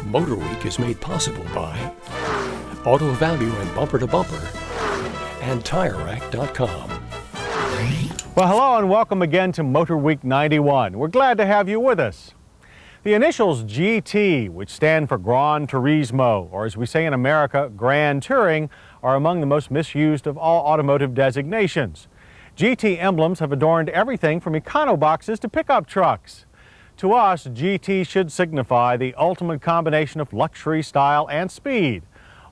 MotorWeek is made possible by Auto Value and Bumper to Bumper and TireRack.com. Well, hello and welcome again to MotorWeek 91. We're glad to have you with us. The initials GT, which stand for Gran Turismo, or as we say in America, Grand Touring, are among the most misused of all automotive designations. GT emblems have adorned everything from econo boxes to pickup trucks. To us, GT should signify the ultimate combination of luxury, style, and speed.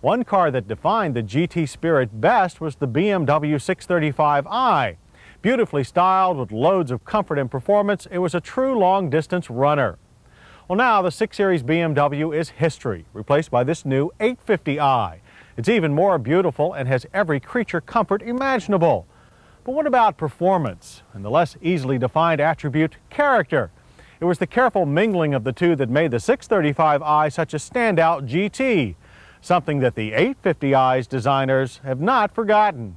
One car that defined the GT spirit best was the BMW 635i. Beautifully styled with loads of comfort and performance, it was a true long-distance runner. Well, now the 6 Series BMW is history, replaced by this new 850i. It's even more beautiful and has every creature comfort imaginable. But what about performance and the less easily defined attribute, character? It was the careful mingling of the two that made the 635i such a standout GT, something that the 850i's designers have not forgotten.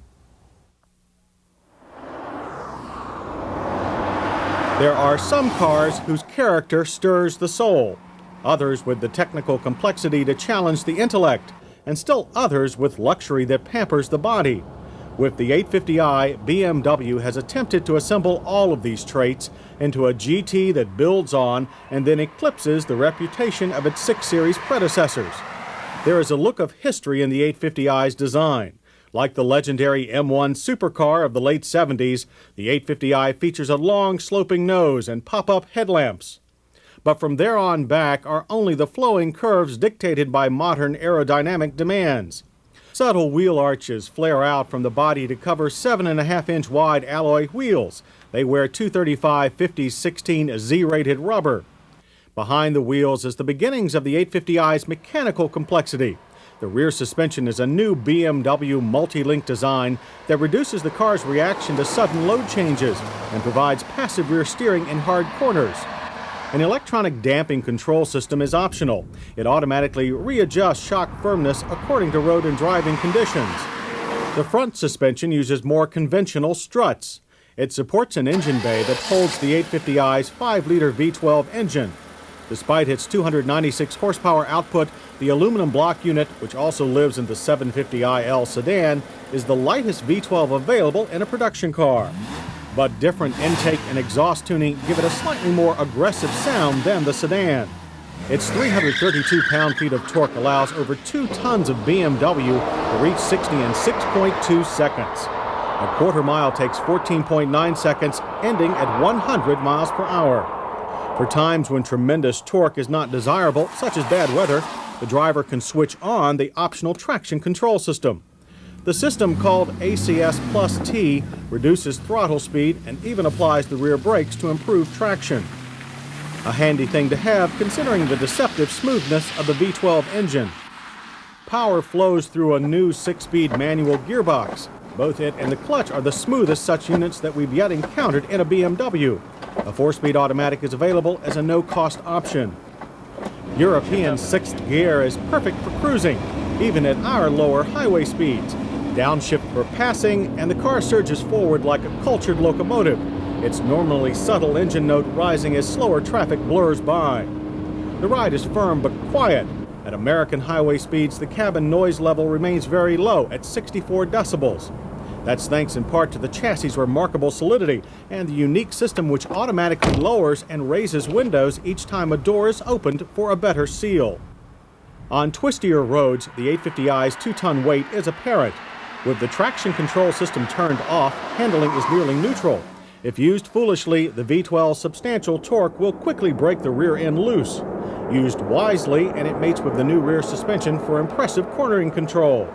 There are some cars whose character stirs the soul, others with the technical complexity to challenge the intellect, and still others with luxury that pampers the body. With the 850i, BMW has attempted to assemble all of these traits into a GT that builds on and then eclipses the reputation of its 6 Series predecessors. There is a look of history in the 850i's design. Like the legendary M1 supercar of the late 70s, the 850i features a long sloping nose and pop-up headlamps. But from there on back are only the flowing curves dictated by modern aerodynamic demands. Subtle wheel arches flare out from the body to cover 7.5-inch wide alloy wheels. They wear 235/50/16 Z-rated rubber. Behind the wheels is the beginnings of the 850i's mechanical complexity. The rear suspension is a new BMW multi-link design that reduces the car's reaction to sudden load changes and provides passive rear steering in hard corners. An electronic damping control system is optional. It automatically readjusts shock firmness according to road and driving conditions. The front suspension uses more conventional struts. It supports an engine bay that holds the 850i's 5-liter V12 engine. Despite its 296 horsepower output, the aluminum block unit, which also lives in the 750iL sedan, is the lightest V12 available in a production car. But different intake and exhaust tuning give it a slightly more aggressive sound than the sedan. Its 332 pound-feet of torque allows over 2 tons of BMW to reach 60 in 6.2 seconds. A quarter mile takes 14.9 seconds, ending at 100 miles per hour. For times when tremendous torque is not desirable, such as bad weather, the driver can switch on the optional traction control system. The system, called ACS Plus T, reduces throttle speed and even applies the rear brakes to improve traction. A handy thing to have considering the deceptive smoothness of the V12 engine. Power flows through a new 6-speed manual gearbox. Both it and the clutch are the smoothest such units that we've yet encountered in a BMW. A 4-speed automatic is available as a no-cost option. European 6th gear is perfect for cruising, even at our lower highway speeds. Downshift for passing, and the car surges forward like a cultured locomotive, its normally subtle engine note rising as slower traffic blurs by. The ride is firm but quiet. At American highway speeds, the cabin noise level remains very low at 64 decibels. That's thanks in part to the chassis' remarkable solidity and the unique system which automatically lowers and raises windows each time a door is opened for a better seal. On twistier roads, the 850i's 2-ton weight is apparent. With the traction control system turned off, handling is nearly neutral. If used foolishly, the V12's substantial torque will quickly break the rear end loose. Used wisely, and it mates with the new rear suspension for impressive cornering control.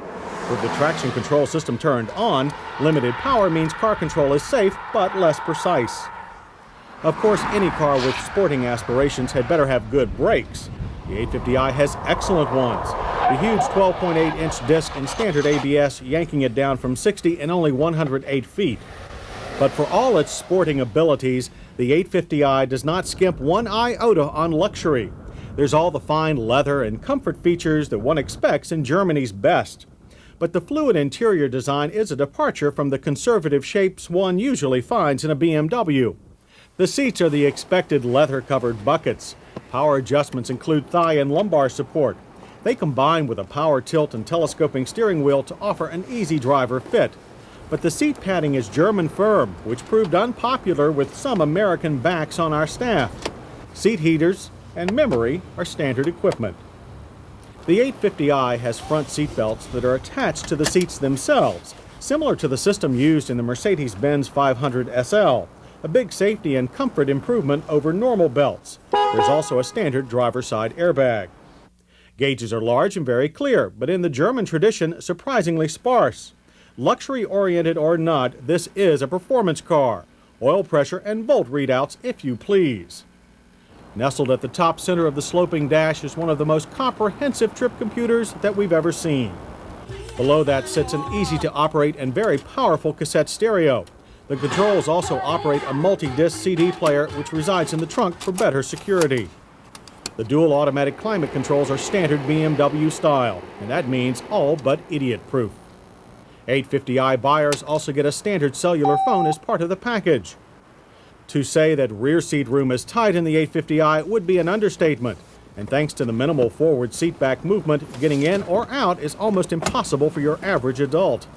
With the traction control system turned on, limited power means car control is safe but less precise. Of course, any car with sporting aspirations had better have good brakes. The 850i has excellent ones. The huge 12.8-inch disc and standard ABS yanking it down from 60 in only 108 feet. But for all its sporting abilities, the 850i does not skimp one iota on luxury. There's all the fine leather and comfort features that one expects in Germany's best. But the fluid interior design is a departure from the conservative shapes one usually finds in a BMW. The seats are the expected leather-covered buckets. Power adjustments include thigh and lumbar support. They combine with a power tilt and telescoping steering wheel to offer an easy driver fit. But the seat padding is German firm, which proved unpopular with some American backs on our staff. Seat heaters and memory are standard equipment. The 850i has front seat belts that are attached to the seats themselves, similar to the system used in the Mercedes-Benz 500 SL, a big safety and comfort improvement over normal belts. There's also a standard driver's side airbag. Gauges are large and very clear, but in the German tradition, surprisingly sparse. Luxury-oriented or not, this is a performance car. Oil pressure and volt readouts, if you please. Nestled at the top center of the sloping dash is one of the most comprehensive trip computers that we've ever seen. Below that sits an easy-to-operate and very powerful cassette stereo. The controls also operate a multi-disc CD player, which resides in the trunk for better security. The dual automatic climate controls are standard BMW style, and that means all but idiot-proof. 850i buyers also get a standard cellular phone as part of the package. To say that rear seat room is tight in the 850i would be an understatement, and thanks to the minimal forward seat back movement, getting in or out is almost impossible for your average adult.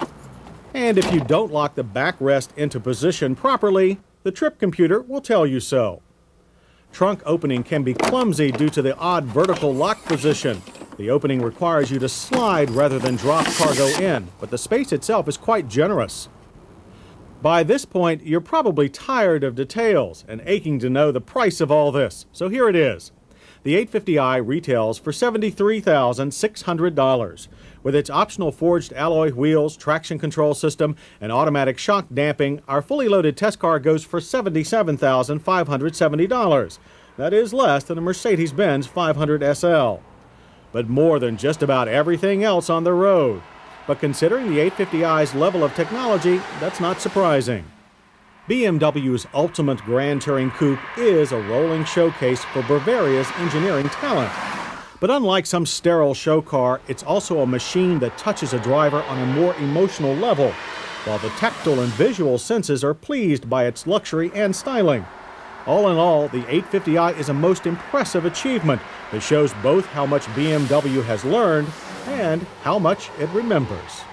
And if you don't lock the backrest into position properly, the trip computer will tell you so. Trunk opening can be clumsy due to the odd vertical lock position. The opening requires you to slide rather than drop cargo in, but the space itself is quite generous. By this point, you're probably tired of details and aching to know the price of all this, so here it is. The 850i retails for $73,600. With its optional forged alloy wheels, traction control system, and automatic shock damping, our fully loaded test car goes for $77,570. That is less than a Mercedes-Benz 500 SL. But more than just about everything else on the road. But considering the 850i's level of technology, that's not surprising. BMW's ultimate Grand Touring Coupe is a rolling showcase for Bavaria's engineering talent. But unlike some sterile show car, it's also a machine that touches a driver on a more emotional level, while the tactile and visual senses are pleased by its luxury and styling. All in all, the 850i is a most impressive achievement that shows both how much BMW has learned and how much it remembers.